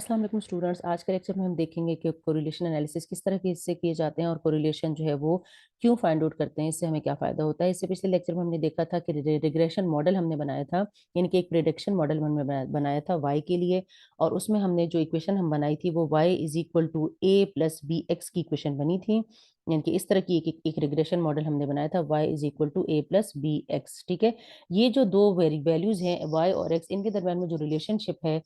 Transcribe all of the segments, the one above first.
अस्सलाम वालेकुम स्टूडेंट्स। आज के लेक्चर में हम देखेंगे कि कोरिलेशन एनालिसिस किस तरह के इससे किए जाते हैं और कोरिलेशन जो है वो क्यों फाइंड आउट करते हैं, इससे हमें क्या फ़ायदा होता है। इससे पिछले लेक्चर में हमने देखा था कि रिग्रेशन मॉडल हमने बनाया था, यानी कि एक प्रिडिक्शन मॉडल हमने बनाया था वाई के लिए, और उसमें हमने जो इक्वेशन हम बनाई थी वो y is equal to a plus b x की इक्वेशन बनी थी। यानी कि इस तरह की एक रिग्रेशन मॉडल हमने बनाया था, y is equal to a plus b x. ठीक है, ये जो दो वैल्यूज हैं y और x, इनके दरमियान में जो रिलेशनशिप है,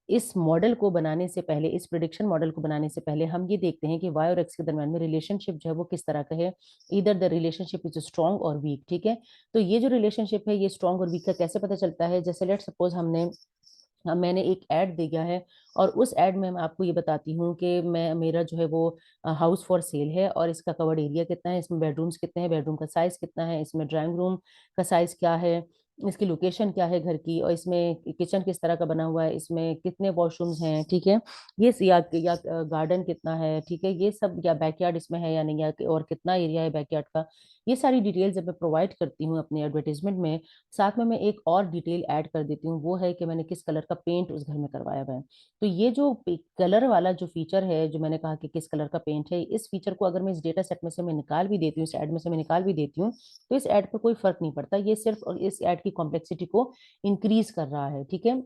इस मॉडल को बनाने से पहले, इस प्रिडिक्शन मॉडल को बनाने से पहले हम ये देखते हैं कि वाई और एक्स के दरम्यान में रिलेशनशिप जो है वो किस तरह का है। इधर द रिलेशनशिप इज स्ट्रॉन्ग और वीक। ठीक है, तो ये जो रिलेशनशिप है ये स्ट्रॉन्ग और वीक का कैसे पता चलता है। जैसे लेट सपोज मैंने एक ऐड दिया है, और उस ऐड में मैं आपको ये बताती हूँ कि मैं मेरा जो है वो हाउस फॉर सेल है, और इसका कवर्ड एरिया कितना है, इसमें बेडरूम्स कितने हैं, बेडरूम का साइज कितना है, इसमें ड्राइंग रूम का साइज क्या है, इसकी लोकेशन क्या है घर की, और इसमें किचन किस तरह का बना हुआ है, इसमें कितने वॉशरूम्स हैं। ठीक है, ये या गार्डन कितना है, ठीक है, ये सब, या बैकयार्ड इसमें है या नहीं, या और कितना एरिया है बैकयार्ड का। ये सारी डिटेल जब मैं प्रोवाइड करती हूँ अपने एडवर्टीजमेंट में, साथ में मैं एक और डिटेल ऐड कर देती हूँ, वो है कि मैंने किस कलर का पेंट उस घर में करवाया हुआ है। तो ये जो कलर वाला जो फीचर है, जो मैंने कहा कि किस कलर का पेंट है, इस फीचर को अगर मैं इस डेटा सेट में से मैं निकाल भी देती हूँ, इस ऐड में से मैं निकाल भी देती हूँ, तो इस ऐड पर कोई फर्क नहीं पड़ता। ये सिर्फ इस ऐड की कॉम्प्लेक्सिटी को इंक्रीज कर रहा है। ठीक है,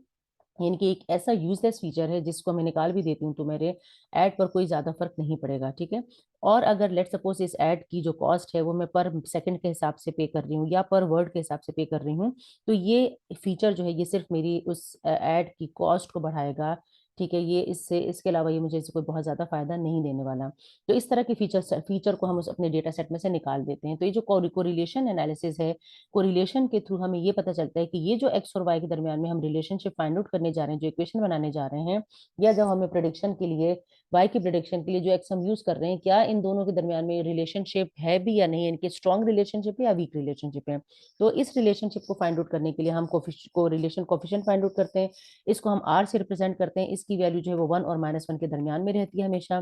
यानी कि एक ऐसा यूजलेस फीचर है जिसको मैं निकाल भी देती हूँ तो मेरे ऐड पर कोई ज्यादा फर्क नहीं पड़ेगा। ठीक है, और अगर लेट सपोज इस ऐड की जो कॉस्ट है वो मैं पर सेकंड के हिसाब से पे कर रही हूँ या पर वर्ड के हिसाब से पे कर रही हूँ, तो ये फीचर जो है ये सिर्फ मेरी उस ऐड की कॉस्ट को बढ़ाएगा। ठीक है, ये इससे, इसके अलावा ये मुझे इससे कोई बहुत ज्यादा फायदा नहीं देने वाला। तो इस तरह के फीचर को हम उस अपने डेटा सेट में से निकाल देते हैं। तो ये जो कोरिलेशन एनालिसिस है, कोरिलेशन के थ्रू हमें ये पता चलता है कि ये जो एक्स और वाई के दरमियान में हम रिलेशनशिप फाइंड आउट करने जा रहे हैं, जो इक्वेशन बनाने जा रहे हैं, या जब हमें प्रोडिक्शन के लिए, वाई की प्रोडिक्शन के लिए जो एक्स हम यूज कर रहे हैं, क्या इन दोनों के दरमियान में रिलेशनशिप है भी या नहीं, इनके स्ट्रॉन्ग रिलेशनशिप है या वीक रिलेशनशिप है। तो इस रिलेशनशिप को फाइंड आउट करने के लिए हम कोरिलेशन कोफिशिएंट फाइंड आउट करते हैं। इसको हम आर से रिप्रेजेंट करते हैं। इसकी वैल्यू जो है वो 1 और -1 के दरमियान में रहती है हमेशा।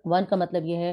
1 का मतलब ये है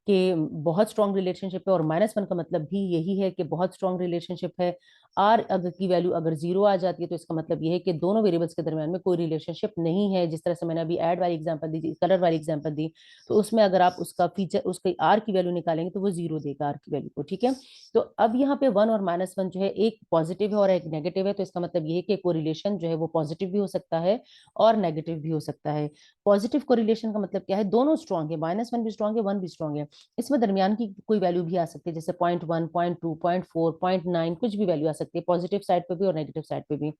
कि बहुत स्ट्रॉन्ग रिलेशनशिप है, और -1 का मतलब भी यही है कि बहुत स्ट्रॉन्ग रिलेशनशिप है। आर अगर की वैल्यू अगर 0 आ जाती है तो इसका मतलब ये है कि दोनों वेरिएबल्स के दरमियान में कोई रिलेशनशिप नहीं है। जिस तरह से मैंने अभी ऐड वाली एग्जांपल दी, कलर वाली एग्जांपल दी, तो उसमें अगर आप उसका फीचर, उसके आर की वैल्यू निकालेंगे तो वो 0 देगा आर की वैल्यू को। ठीक है, तो अब यहाँ पे 1 और -1 जो है, एक पॉजिटिव है और एक नेगेटिव है, तो इसका मतलब ये है कि कोरिलेशन जो है वो पॉजिटिव भी हो सकता है और नेगेटिव भी हो सकता है। पॉजिटिव कोरिलेशन का मतलब क्या है, दोनों स्ट्रॉन्ग है, -1 भी स्ट्रॉन्ग है, 1 भी स्ट्रॉन्ग है। इसमें दरमियान की कोई वैल्यू भी आ सकती है, जैसे 0.1, 0.2, 0.4, 0.9, कुछ भी वैल्यू आ सकती है, पॉजिटिव साइड पे भी और नेगेटिव साइड पे भी।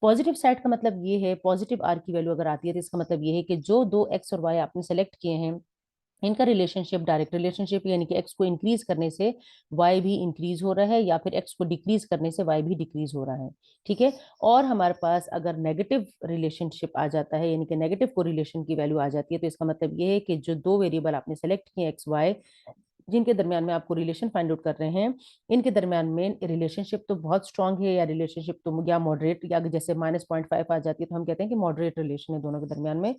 पॉजिटिव साइड का मतलब ये है, पॉजिटिव आर की वैल्यू अगर आती है तो इसका मतलब ये है कि जो दो एक्स और वाई आपने सेलेक्ट किए हैं, इनका रिलेशनशिप डायरेक्ट रिलेशनशिप, यानी कि एक्स को इंक्रीज करने से वाई भी इंक्रीज हो रहा है, या फिर एक्स को डिक्रीज करने से वाई भी डिक्रीज हो रहा है। ठीक है, और हमारे पास अगर नेगेटिव रिलेशनशिप आ जाता है, यानी कि नेगेटिव कोरिलेशन की वैल्यू आ जाती है, तो इसका मतलब ये है कि जो दो वेरिएबल आपने सेलेक्ट किए एक्स वाई, जिनके दरमियान में आपको रिलेशन फाइंड आउट कर रहे हैं, इनके दरमियान में रिलेशनशिप तो बहुत स्ट्रांग है, या रिलेशनशिप तो या मॉडरेट, या जैसे -0.5 आ जाती है तो हम कहते हैं कि मॉडरेट रिलेशन है दोनों के दरमियान में।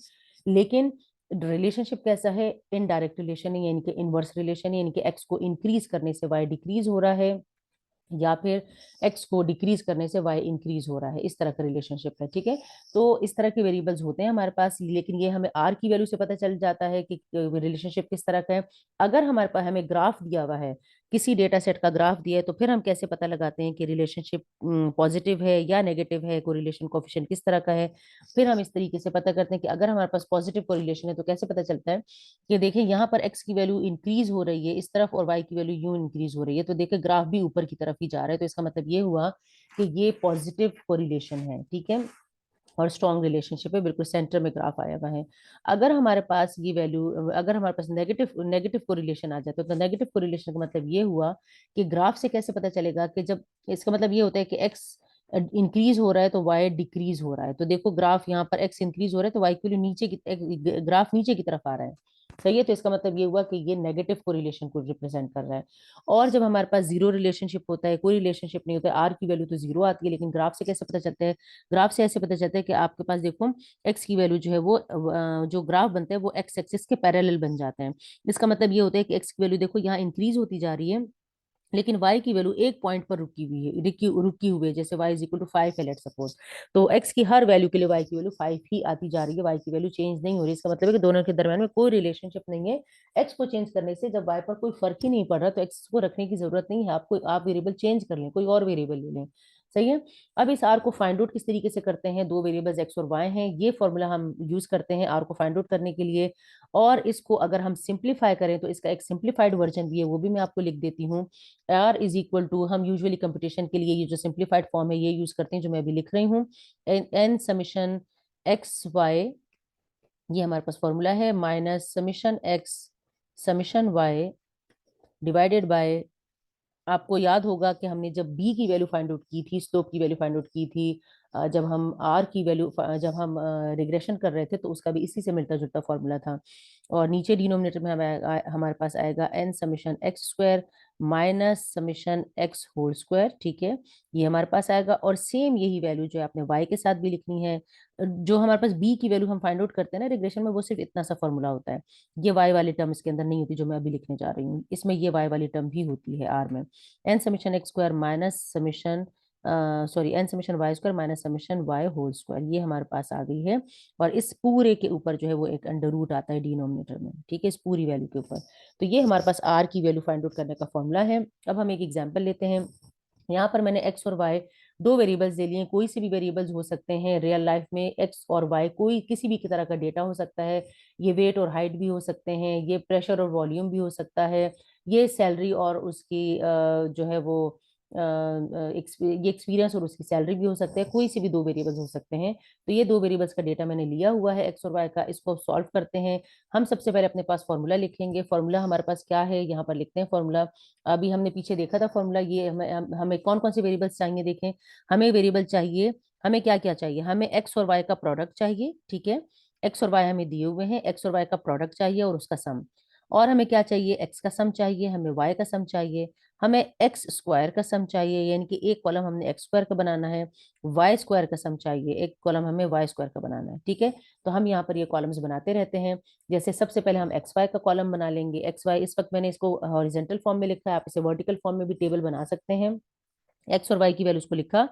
लेकिन रिलेशनशिप कैसा है, इनडायरेक्ट रिलेशन है, यानी कि इनवर्स रिलेशन है, यानी कि एक्स को इंक्रीज करने से वाई डिक्रीज हो रहा है, या फिर एक्स को डिक्रीज करने से वाई इंक्रीज हो रहा है, इस तरह का रिलेशनशिप है। ठीक है, तो इस तरह के वेरिएबल्स होते हैं हमारे पास, लेकिन ये हमें आर की वैल्यू से पता चल जाता है कि रिलेशनशिप किस तरह का है। अगर हमारे पास हमें ग्राफ दिया हुआ है, किसी डेटा सेट का ग्राफ दिया है, तो फिर हम कैसे पता लगाते हैं कि रिलेशनशिप पॉजिटिव है या नेगेटिव है, कोरिलेशन कोफिशिएंट किस तरह का है। फिर हम इस तरीके से पता करते हैं कि अगर हमारे पास पॉजिटिव कोरिलेशन है तो कैसे पता चलता है कि देखिए यहाँ पर एक्स की वैल्यू इंक्रीज हो रही है इस तरफ, और वाई की वैल्यू यूं इंक्रीज हो रही है, तो देखिए ग्राफ भी ऊपर की तरफ ही जा रहा है, तो इसका मतलब ये हुआ कि ये पॉजिटिव कोरिलेशन है। ठीक है, और स्ट्रॉन्ग रिलेशनशिप है, बिल्कुल सेंटर में ग्राफ आया हुआ है। अगर हमारे पास ये वैल्यू, अगर हमारे पास नेगेटिव नेगेटिव कोरिलेशन आ जाए, तो नेगेटिव कोरिलेशन का मतलब ये हुआ कि ग्राफ से कैसे पता चलेगा कि जब, इसका मतलब ये होता है कि एक्स इंक्रीज हो रहा है तो वाई डिक्रीज हो रहा है। तो देखो ग्राफ यहाँ पर एक्स इंक्रीज हो रहा है तो वाई के लिए नीचे की, ग्राफ नीचे की तरफ आ रहा है। सही है, तो इसका मतलब ये हुआ कि ये नेगेटिव कोरिलेशन को रिप्रेजेंट कर रहा है। और जब हमारे पास जीरो रिलेशनशिप होता है, कोई रिलेशनशिप नहीं होता है, आर की वैल्यू तो जीरो आती है, लेकिन ग्राफ से कैसे पता चलता है, ग्राफ से ऐसे पता चलता है कि आपके पास देखो एक्स की वैल्यू जो है वो जो ग्राफ बनता है वो एक्स एक्सिस के पैरेलल बन जाते हैं। इसका मतलब ये होता है कि एक्स की वैल्यू देखो यहाँ इंक्रीज होती जा रही है, लेकिन y की वैल्यू एक पॉइंट पर रुकी हुई है, जैसे y इज इक्वल टू 5 है लेट सपोज, तो x की हर वैल्यू के लिए y की वैल्यू 5 ही आती जा रही है, y की वैल्यू चेंज नहीं हो रही। इसका मतलब है कि दोनों के दरम्यान में कोई रिलेशनशिप नहीं है। x को चेंज करने से जब y पर कोई फर्क ही नहीं पड़ रहा, तो x को रखने की जरूरत नहीं है आपको, आप वेरिएबल चेंज कर लें, कोई और वेरिएबल ले लें। सही है। अब इस r को फाइंड आउट किस तरीके से करते हैं, दो वेरिएबल्स x और y हैं, ये फॉर्मूला हम यूज करते हैं r को फाइंड आउट करने के लिए। और इसको अगर हम सिंप्लीफाई करें तो इसका एक सिंप्लीफाइड वर्जन भी है, वो भी मैं आपको लिख देती हूँ। आर इज इक्वल टू, हम यूजुअली कंप्यूटेशन के लिए ये जो सिंप्लीफाइड फॉर्म है ये यूज करते हैं, जो मैं अभी लिख रही हूँ, एन समीशन एक्स वाई, ये हमारे पास फॉर्मूला है, minus summation x summation y divided by, आपको याद होगा कि हमने जब बी की वैल्यू फाइंड आउट की थी, स्लोप की वैल्यू फाइंड आउट की थी, जब हम आर की वैल्यू, जब हम रिग्रेशन कर रहे थे, तो उसका भी इसी से मिलता जुलता फॉर्मूला था। और नीचे डिनोमिनेटर में हमारे पास आएगा n summation x square minus summation x whole square, ठीक है, ये हमारे पास आएगा। और सेम यही वैल्यू जो है आपने वाई के साथ भी लिखनी है। जो हमारे पास बी की वैल्यू हम फाइंड आउट करते हैं ना रिग्रेशन में, वो सिर्फ इतना सा फॉर्मूला होता है, ये वाई वाली टर्म इसके अंदर नहीं होती, जो मैं अभी लिखने जा रही हूँ, इसमें ये वाई वाली टर्म भी होती है आर में। N summation x square minus summation, sorry, n summation y square minus summation y whole square, ये हमारे पास आ गई है। और इस पूरे के ऊपर जो है वो एक अंडर रूट आता है डिनोमिनेटर में, ठीक है, इस पूरी वैल्यू के ऊपर। तो ये हमारे पास आर की वैल्यू फाइंड आउट करने का फॉर्मूला है। अब हम एक एग्जाम्पल लेते हैं। यहाँ पर मैंने एक्स और वाई दो वेरिएबल्स दे लिए, कोई से भी वेरिएबल्स हो सकते हैं रियल लाइफ में, एक्स और वाई कोई किसी भी तरह का डेटा हो सकता है, ये वेट और हाइट भी हो सकते हैं, ये प्रेशर और वॉल्यूम भी हो सकता है, ये सैलरी और उसकी जो है वो ये एक्सपीरियंस और उसकी सैलरी भी हो सकते हैं, कोई से भी दो वेरिएबल्स हो सकते हैं। तो ये दो वेरिएबल्स का डेटा मैंने लिया हुआ है एक्स और वाई का, इसको सॉल्व करते हैं। हम सबसे पहले अपने पास फॉर्मूला लिखेंगे, फॉर्मूला हमारे पास क्या है, यहाँ पर लिखते हैं फॉर्मूला। अभी हमने पीछे देखा था फॉर्मूला, ये हमें कौन कौन से वेरिएबल्स चाहिए, देखें, हमें वेरिएबल चाहिए, हमें क्या क्या चाहिए, हमें एक्स और वाई का प्रोडक्ट चाहिए, ठीक है, एक्स और वाई हमें दिए हुए हैं, एक्स और वाई का प्रोडक्ट चाहिए और उसका सम। और हमें क्या चाहिए, एक्स का सम चाहिए, हमें वाई का सम चाहिए, हमें एक्स स्क्वायर का सम चाहिए, यानी कि एक कॉलम हमने एक्स स्क्वायर का बनाना है, वाई स्क्वायर का सम चाहिए, एक कॉलम हमें वाई स्क्वायर का बनाना है, ठीक है। तो हम यहाँ पर ये कॉलम्स बनाते रहते हैं। जैसे सबसे पहले हम एक्स वाई का कॉलम बना लेंगे, एक्स वाई इस वक्त मैंने इसको हॉरिजेंटल फॉर्म में लिखा है, आप इसे वर्टिकल फॉर्म में भी टेबल बना सकते हैं। एक्स और वाई की वैल्यूज को लिखा,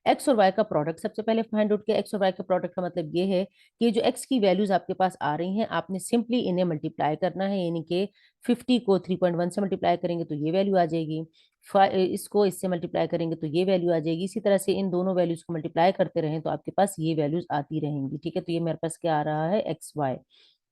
एक्स और वाई का प्रोडक्ट सबसे पहले फाइंड आउट किया। एक्स और वाई का प्रोडक्ट का मतलब ये है कि जो एक्स की वैल्यूज आपके पास आ रही हैं, आपने सिंपली इन्हें मल्टीप्लाई करना है, यानी कि 50 को 3.1 से मल्टीप्लाई करेंगे तो ये वैल्यू आ जाएगी, इसको इससे मल्टीप्लाई करेंगे तो ये वैल्यू आ जाएगी, इसी तरह से इन दोनों वैल्यूज को मल्टीप्लाई करते रहें तो आपके पास ये वैल्यूज आती रहेंगी, ठीक है। तो ये मेरे पास क्या आ रहा है, एक्स वाई,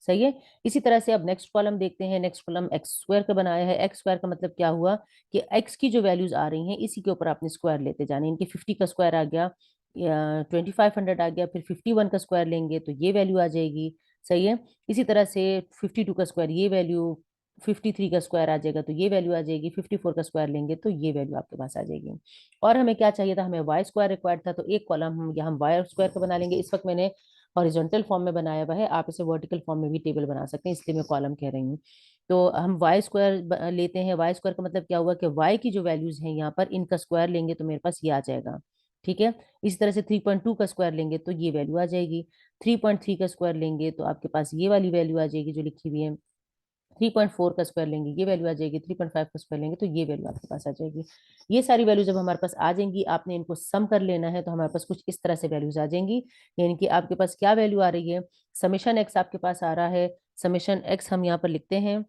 सही है। इसी तरह से अब नेक्स्ट कॉलम देखते हैं, नेक्स्ट कॉलम एक्स स्क्वायर का बनाया है। एक्स स्क्वायर का मतलब क्या हुआ कि एक्स की जो वैल्यूज आ रही हैं इसी के ऊपर आपने स्क्वायर लेते जाने, इनके 50 का स्क्वायर आ गया या 2500 आ गया, फिर 51 का स्क्वायर लेंगे तो ये वैल्यू आ जाएगी, सही है। इसी तरह से 52 का स्क्वायर ये वैल्यू, 53 का स्क्वायर आ जाएगा तो ये वैल्यू आ जाएगी, 54 का स्क्वायर लेंगे तो ये वैल्यू आपके पास आ जाएगी। और हमें क्या चाहिए था, हमें वाई स्क्वायर रिक्वायर्ड था, तो एक कॉलम हम यहाँ वाई स्क्वायर का बना लेंगे। इस वक्त मैंने हॉरिजॉन्टल फॉर्म में बनाया हुआ है, आप इसे वर्टिकल फॉर्म में भी टेबल बना सकते हैं, इसलिए मैं कॉलम कह रही हूँ। तो हम वाई स्क्वायर लेते हैं, वाई स्क्वायर का मतलब क्या हुआ कि वाई की जो वैल्यूज हैं यहाँ पर इनका स्क्वायर लेंगे तो मेरे पास ये आ जाएगा, ठीक है। इसी तरह से 3.2 का स्क्वायर लेंगे तो ये वैल्यू आ जाएगी, 3.3 का स्क्वायर लेंगे तो आपके पास ये वाली वैल्यू आ जाएगी जो लिखी हुई है, 3.4 का स्क्वायर लेंगे ये वैल्यू आ जाएगी, 3.5 का स्क्वायर लेंगे तो ये वैल्यू आपके पास आ जाएगी। ये सारी वैल्यू जब हमारे पास आ जाएंगी, आपने इनको सम कर लेना है, तो हमारे पास कुछ इस तरह से वैल्यूज आ जाएंगी। यानी कि आपके पास क्या वैल्यू आ रही है, समेशन एक्स आपके पास आ रहा है, समेशन एक्स हम यहाँ पर लिखते हैं,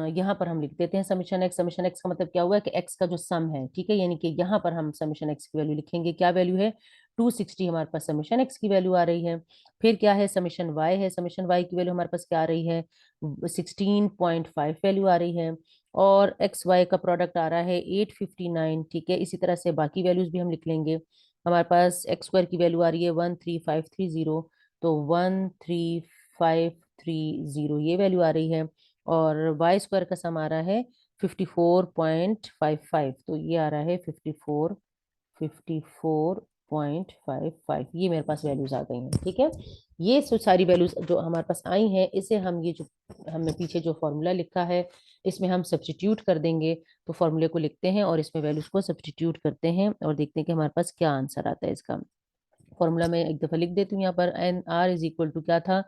यहाँ पर हम लिख देते हैं समीशन एक्स। समीशन एक्स का मतलब क्या हुआ कि एक्स का जो सम है, ठीक है, यानी कि यहाँ पर हम समीशन एक्स की वैल्यू लिखेंगे, क्या वैल्यू है, 260 हमारे पास समीशन एक्स की वैल्यू आ रही है। फिर क्या है, समीशन वाई है, समीशन वाई की वैल्यू हमारे पास क्या आ रही है, 16.5 वैल्यू आ रही है। और एक्स वाई का प्रोडक्ट आ रहा है 859, ठीक है। इसी तरह से बाकी वैल्यूज भी हम लिख लेंगे। हमारे पास एक्स स्क्वायर की वैल्यू आ रही है 13530, तो 13530 ये वैल्यू आ रही है। और वाई स्क्वायर का सम आ रहा है 54.55, तो ये आ रहा है 54.55, ये मेरे पास वैल्यूज आ गई हैं, ठीक है। ये सारी वैल्यूज जो हमारे पास आई हैं, इसे हम ये जो हमने पीछे जो फॉर्मूला लिखा है इसमें हम सब्स्टिट्यूट कर देंगे। तो फॉर्मूले को लिखते हैं और इसमें वैल्यूज को सब्स्टिट्यूट करते हैं और देखते हैं कि हमारे पास क्या आंसर आता है इसका। फॉर्मूला में एक दफा लिख देती हूँ यहाँ पर, n r is equal to क्या था,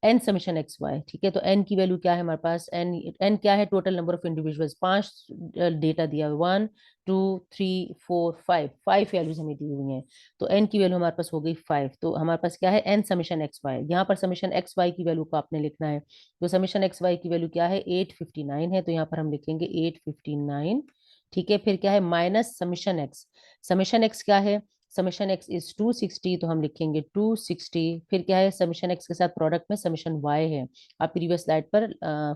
एन समेशन एक्स वाई, ठीक है। तो एन की वैल्यू क्या है हमारे पास, एन एन क्या है, total number of individuals, 5 data दिया हुआ, 1 2 3 4 5, 5 वैल्यूज हमें दी हुई हैं। तो एन की वैल्यू हमारे पास हो गई 5। तो हमारे पास क्या है, एन समेशन एक्स वाई, यहाँ पर समेशन एक्स वाई की वैल्यू को आपने लिखना है। तो समेशन एक्स वाई की वैल्यू क्या है, 859 है, तो यहाँ पर हम लिखेंगे 859, ठीक है। फिर क्या है, minus summation x, summation x क्या है, समेशन एक्स इज 260, तो हम लिखेंगे 260। फिर क्या है, समेशन एक्स के साथ प्रोडक्ट में समेशन वाई है, आप प्रीवियस स्लाइड पर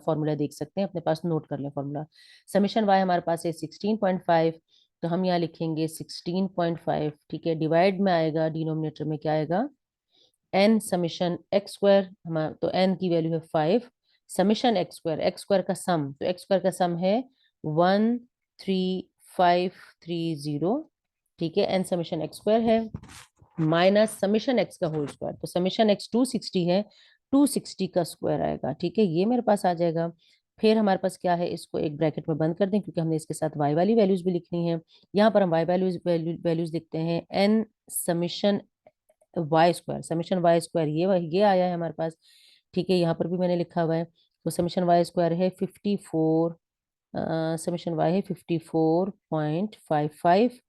फॉर्मूला देख सकते हैं, अपने पास नोट कर लें फॉर्मूला। समेशन वाई हमारे पास है 16.5, तो हम यहाँ लिखेंगे 16.5, ठीक है। डिवाइड में आएगा, डिनोमिनेटर में क्या आएगा, एन समेशन एक्स स्क्वायर, हमारा तो एन की वैल्यू है 5, summation x square, x square का सम, तो एक्स स्क्वायर का सम है 13530, ठीक है। एन समेशन एक्स स्क्वायर है, माइनस समेशन एक्स का होल स्क्वायर, तो समेशन एक्स 260 है, 260 का स्क्वायर आएगा, ठीक है, ये मेरे पास आ जाएगा। फिर हमारे पास क्या है, इसको एक ब्रैकेट में बंद कर दें, क्योंकि हमने इसके साथ वाई वाली वैल्यूज भी लिखनी है। यहाँ पर हम वाई वैल्यूज लिखते हैं, n summation y square, summation y square ये आया है हमारे पास, ठीक है। यहाँ पर भी मैंने लिखा हुआ है, तो समेशन वाई स्क्वायर है 54, समेशन वाई है 54.55,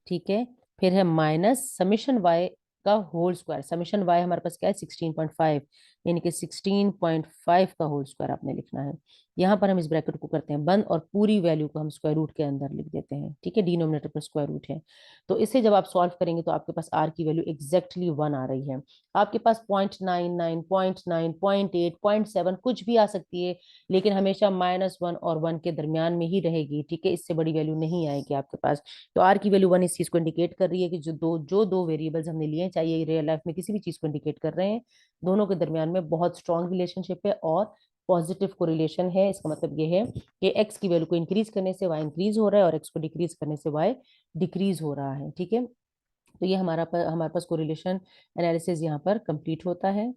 ठीक है। फिर है माइनस समेशन वाई का होल स्क्वायर, समेशन वाई हमारे पास क्या है 16.5, यानी कि 16.5 का होल स्क्वायर आपने लिखना है। यहाँ पर हम इस ब्रैकेट को करते हैं बंद और पूरी वैल्यू को हम स्क्वायर रूट के अंदर लिख देते हैं, ठीक है, डिनोमिनेटर पर स्क्वायर रूट है। तो इसे जब आप सॉल्व करेंगे तो आपके पास आर की वैल्यू एग्जैक्टली 1 आ रही है। आपके पास 0.99, 0.9, 0.8, 0.7 कुछ भी आ सकती है, लेकिन हमेशा -1 और 1 के दरमियान में ही रहेगी, ठीक है, इससे बड़ी वैल्यू नहीं आएगी आपके पास। तो आर की वैल्यू 1 इस चीज को इंडिकेट कर रही है कि जो दो वेरिएबल्स हमने लिए हैं, चाहे ये रियल लाइफ में किसी भी चीज को इंडिकेट कर रहे हैं, दोनों के दरमियान में बहुत स्ट्रॉन्ग रिलेशनशिप है और पॉजिटिव कोरिलेशन है। इसका मतलब ये है कि एक्स की वैल्यू को इंक्रीज करने से वाई इंक्रीज हो रहा है और एक्स को डिक्रीज करने से वाई डिक्रीज हो रहा है, ठीक है। तो ये हमारे पास कोरिलेशन एनालिसिस यहाँ पर कंप्लीट होता है।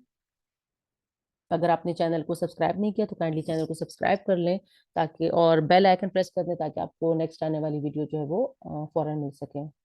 अगर आपने चैनल को सब्सक्राइब नहीं किया तो काइंडली चैनल को सब्सक्राइब कर लें, ताकि और बेल आइकन प्रेस कर दें, ताकि आपको नेक्स्ट आने वाली वीडियो जो है वो फौरन मिल सके।